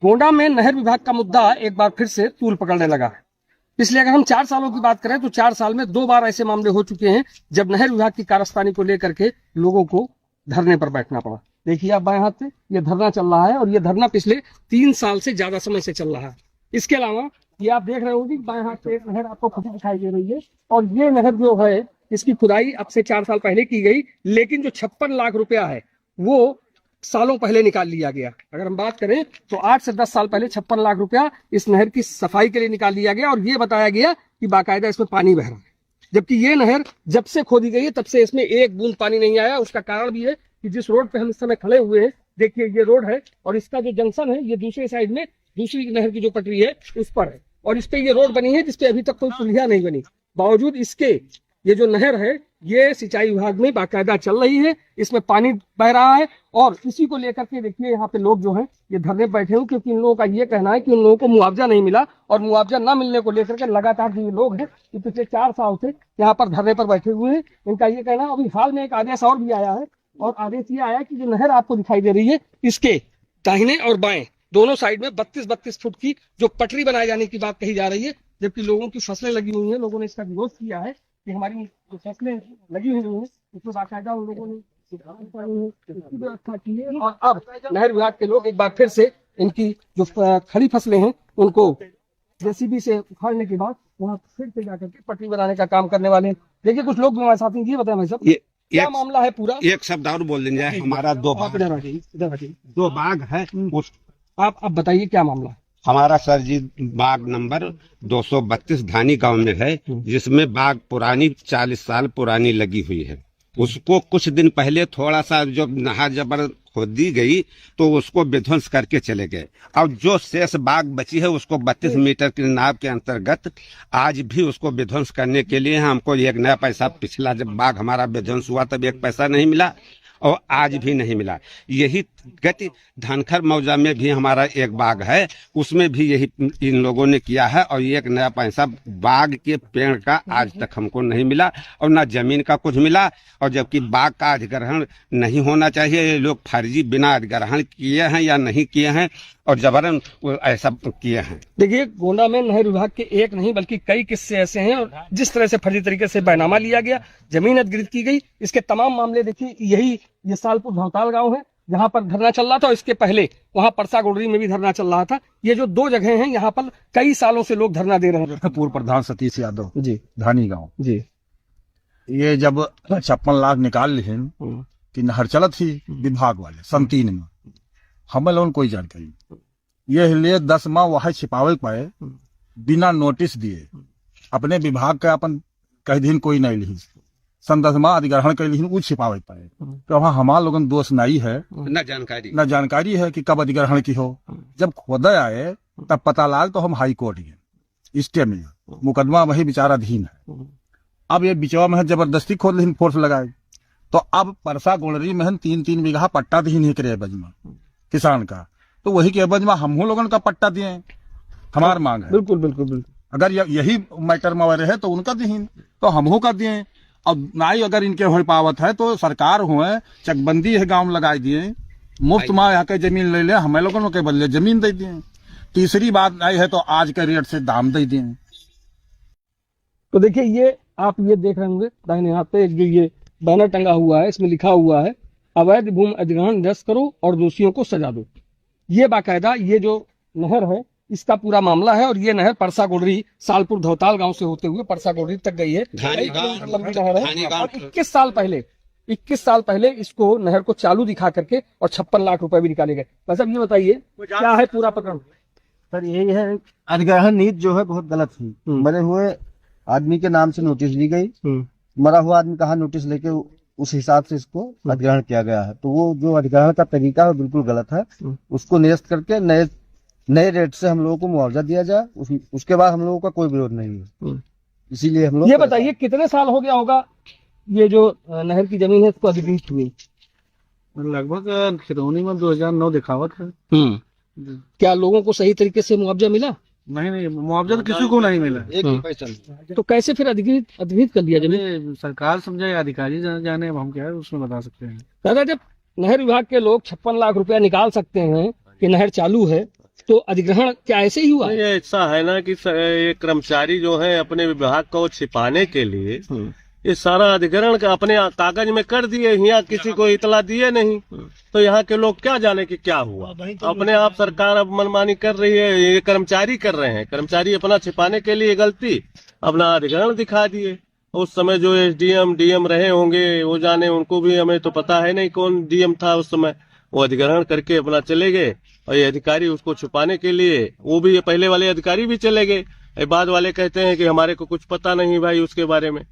गोंडा में नहर विभाग का मुद्दा एक बार फिर से तूल पकड़ने लगा है। इसलिए अगर हम 4 सालों की बात करें तो 4 साल में 2 बार ऐसे मामले हो चुके हैं जब नहर विभाग की कारस्तानी को लेकर के लोगों को धरने पर बैठना पड़ा। देखिए आप बाएं हाथ से ये धरना चल रहा है और ये धरना पिछले 3 साल से ज्यादा समय से चल रहा है। इसके अलावा ये आप देख रहे होंगे बाएं हाथ से एक नहर आपको खुद दिखाई दे रही है और ये नहर जो है इसकी खुदाई अब से 4 साल पहले की गई, लेकिन जो 56 लाख रुपया है वो सालों पहले निकाल लिया गया। अगर हम बात करें तो 8 से 10 साल पहले 56 लाख रुपया इस नहर की सफाई के लिए निकाल लिया गया और ये बताया गया कि बाकायदा इसमें पानी बह रहा है, जबकि ये नहर जब से खोदी गई है तब से इसमें एक बूंद पानी नहीं आया। उसका कारण भी है कि जिस रोड पे हम इस समय खड़े हुए हैं, देखिए ये रोड है और इसका जो जंक्शन है ये दूसरे साइड में दूसरी नहर की जो पटरी है उस पर है और इस पे ये रोड बनी है जिसपे अभी तक कोई पुलिया नहीं बनी। बावजूद इसके ये जो नहर है ये सिंचाई विभाग में बाकायदा चल रही है, इसमें पानी बह रहा है और इसी को लेकर के देखिए यहाँ पे लोग जो हैं ये धरने बैठे हुए, क्योंकि इन लोगों का ये कहना है कि उन लोगों को मुआवजा नहीं मिला और मुआवजा न मिलने को लेकर के लगातार जो ये लोग हैं ये पिछले 4 साल से यहाँ पर धरने पर बैठे हुए हैं। इनका ये कहना है। अभी हाल में एक आदेश और भी आया है और आदेश ये आया कि जो नहर आपको दिखाई दे रही है इसके दाहिने और बाएं दोनों साइड में 32-32 फुट की जो पटरी बनाए जाने की बात कही जा रही है, जबकि लोगों की फसलें लगी हुई हैं। लोगों ने इसका विरोध किया है कि हमारी जो फसलें लगी हुई हैं उसमें बाकायदा उन लोगों ने व्यवस्था की है और अब नहर विभाग के लोग एक बार फिर से इनकी जो खड़ी फसलें हैं उनको जेसीबी से उखाड़ने के बाद वहाँ फिर से जाकर के पटरी बनाने का काम करने वाले हैं। देखिए कुछ लोग भी हमारे साथ हैं, ये बताएं भाई साहब क्या मामला है पूरा? एक शब्द और बोल देंगे। हमारा दो बाग है, आप बताइए क्या मामला है? हमारा सर जी बाग नंबर 232 धानी गांव में है, जिसमें बाग पुरानी 40 साल पुरानी लगी हुई है। उसको कुछ दिन पहले थोड़ा सा जो नहर जबर खोदी गई तो उसको विध्वंस करके चले गए। अब जो शेष बाग बची है उसको 32 मीटर के नाव के अंतर्गत आज भी उसको विध्वंस करने के लिए हमको एक नया पैसा, पिछला जब बाग हमारा विध्वंस हुआ तब एक पैसा नहीं मिला और आज भी नहीं मिला। यही गति धनखर मौजा में भी हमारा एक बाग है, उसमें भी यही इन लोगों ने किया है और एक नया पैसा बाग के पेड़ का आज तक हमको नहीं मिला और ना जमीन का कुछ मिला। और जबकि बाग का अधिग्रहण नहीं होना चाहिए, ये लोग फर्जी बिना अधिग्रहण किए हैं या नहीं किए हैं और जबरन ऐसा किए हैं। देखिए गोंडा में नहर विभाग के एक नहीं बल्कि कई किस्से ऐसे हैं और जिस तरह से फर्जी तरीके से बैनामा लिया गया, जमीन अधिग्रहित की गई, इसके तमाम मामले देखिए यही ये सालपुर धौताल गांव है जहां पर धरना चल रहा था और इसके पहले वहां परसा गोडरी में भी धरना चल रहा था। ये जो 2 जगह हैं यहाँ पर कई सालों से लोग धरना दे रहे हैं। पूर्व प्रधान सतीश यादव जी, धानी गांव जी। ये जब 56 लाख निकाल ली कि नहर चलत थी विभाग वाले सन 3 में, हमें लोगों कोई जानकारी ये लिए 10 माह वहां छिपावे पाए बिना नोटिस दिए अपने विभाग का अपन कह दिन कोई नहीं ली सन 10 माह अधिग्रहण कर ली वो छिपावे पाए। तो वहाँ हमारे लोगों दोष नहीं है, न जानकारी है कि कब अधिग्रहण की हो। जब खोदा आए तब पता लाग तो हम हाई कोर्ट गए, स्टे में मुकदमा वही विचाराधीन है। अब ये बिचवा में जबरदस्ती खोद ली फोर्स लगाए तो अब परसा गोड़री में 3-3 बीघा पट्टा दी नहीं करे बजमा किसान का, तो वही के बजमा हम लोगों का पट्टा दिए। हमार मांग है बिल्कुल बिल्कुल बिल्कुल अगर यही मैटर में रहे तो उनका दीन तो हमहू का दिए। अब नाई अगर इनके हो पावत है तो सरकार हुए चकबंदी है गांव लगाई दिए, मुफ्त में आके जमीन ले ले, हमें लोगों के बदले जमीन दे दिए। तीसरी बात आई है तो आज के रेट से दाम दे दिए। तो देखिए ये आप ये देख रहे होंगे दाहिने हाथ पे जो ये बैनर टंगा हुआ है, इसमें लिखा हुआ है अवैध भूमि अधिग्रहण निरस्त करो और दोषियों को सजा दो। ये बाकायदा ये जो नहर है इसका पूरा मामला है और ये नहर परसा गोडरी सालपुर धौताल गांव से होते हुए परसा गोडरी तक गई है। लंबी नहर है और 21 साल पहले इसको नहर को चालू दिखा करके और 56 लाख रुपए भी निकाले गए। बस अब ये बताइए क्या है पूरा प्रकरण? सर यही है, अधिग्रहण नीति जो है बहुत गलत थी। मरे हुए आदमी के नाम से नोटिस ली गई, मरा हुआ आदमी कहाँ नोटिस लेके उस हिसाब से इसको अधिग्रहण किया गया है। तो वो जो अधिग्रहण का तरीका है बिल्कुल गलत है। उसको निरस्त करके नए रेट से हम लोगों को मुआवजा दिया जाए, उसके बाद हम लोगों का कोई विरोध नहीं है। इसीलिए हम लोग ये बताइए कितने साल हो गया होगा ये जो नहर की जमीन है इसको अधिग्रहित हुई? लगभग खिरौनी में 2009 दिखावत है। क्या लोगों को सही तरीके से मुआवजा मिला? नहीं, मुआवजा तो किसी को नहीं मिला, एक भी पैसा नहीं। तो कैसे फिर अधिग्रहित कर दिया जमीन? सरकार समझे, अधिकारी जाने, अब हम क्या है उसमें बता सकते हैं। दादा जब नहर विभाग के लोग 56 लाख रुपया निकाल सकते हैं कि नहर चालू है तो अधिग्रहण क्या ऐसे ही हुआ? ये ऐसा है ना कि ये कर्मचारी जो है अपने विभाग को छिपाने के लिए ये सारा अधिग्रहण का अपने कागज में कर दिए, यहाँ किसी को इतला दिए नहीं, तो यहाँ के लोग क्या जाने कि क्या हुआ। अपने आप सरकार अब मनमानी कर रही है, ये कर्मचारी कर रहे हैं, कर्मचारी अपना छिपाने के लिए गलती अपना अधिग्रहण दिखा दिए। उस समय जो एसडीएम डीएम रहे होंगे वो जाने, उनको भी हमें तो पता है नहीं कौन डीएम था उस समय, वो अधिग्रहण करके अपना चले गए और ये अधिकारी उसको छुपाने के लिए, वो भी ये पहले वाले अधिकारी भी चले गए, बाद वाले कहते हैं कि हमारे को कुछ पता नहीं भाई उसके बारे में।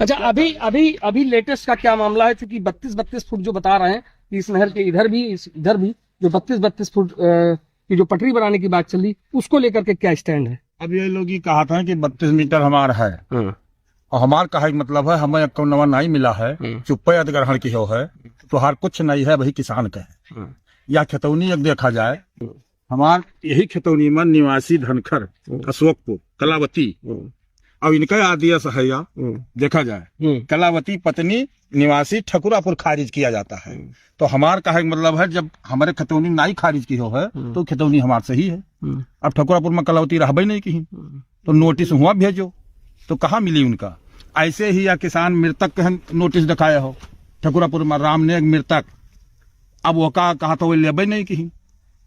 अच्छा, अभी लेटेस्ट का क्या मामला है? क्योंकि 32 फुट जो बता रहे हैं कि इस नहर के इधर भी जो 32 फुट की जो पटरी बनाने की बात चली, उसको लेकर के क्या स्टैंड है? अब ये लोग ही कहा था कि 32 मीटर हमारा है, और हमार कहा मतलब है हमें नवा नहीं मिला है, चुप्पे अधिग्रहण की हो है, तो हर कुछ नहीं है, वही किसान का है। या खेतौनी एक देखा जाए, हमार यही खेतौनी में निवासी धनखर, अशोकपुर, कलावती, अब इनका आदेश है या देखा जाए कलावती पत्नी निवासी ठकुरापुर खारिज किया जाता है। तो हमार कहा मतलब है जब हमारे खतौनी नाई खारिज की हो है तो खतौनी हमार सही है। अब ठकुरापुर में कलावती रहबे नहीं की, तो नोटिस हुआ भेजो, तो कहाँ मिली उनका? ऐसे ही या किसान मृतक के नोटिस दिखाया हो, ठकुरापुर में राम ने एक मृतक, अब वो कहा तो वो लेबे नहीं की,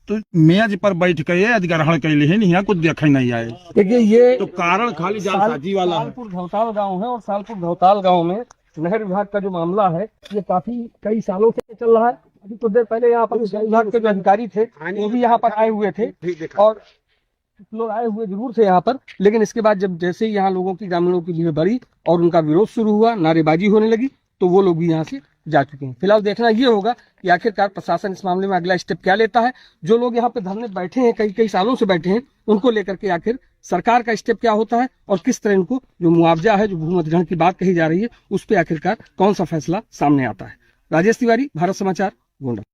तो मेज पर बैठ के अधिग्रहण कैले है, यहाँ कुछ देखे नहीं आए। देखिए ये तो कारण खाली जालसाजी वाला है। सालपुर धौताल गांव है, और सालपुर धौताल गांव में नहर विभाग का जो मामला है ये कई सालों से चल रहा है। अभी कुछ देर पहले यहाँ पर नहर विभाग के जो अधिकारी थे वो भी यहाँ पर आए हुए थे, और कुछ लोग आए हुए जरूर थे यहाँ पर, लेकिन इसके बाद जब जैसे ही यहाँ लोगों की ग्रामीणों की भीड़ बढ़ी और उनका विरोध शुरू हुआ, नारेबाजी होने लगी, तो वो लोग भी यहाँ से जा चुके हैं। फिलहाल देखना ये होगा कि आखिरकार प्रशासन इस मामले में अगला स्टेप क्या लेता है। जो लोग यहाँ पे धरने बैठे हैं, कई सालों से बैठे हैं, उनको लेकर के आखिर सरकार का स्टेप क्या होता है, और किस तरह इनको जो मुआवजा है, जो भूमि अधिग्रहण की बात कही जा रही है, उस पर आखिरकार कौन सा फैसला सामने आता है। राजेश तिवारी, भारत समाचार, गोंडा।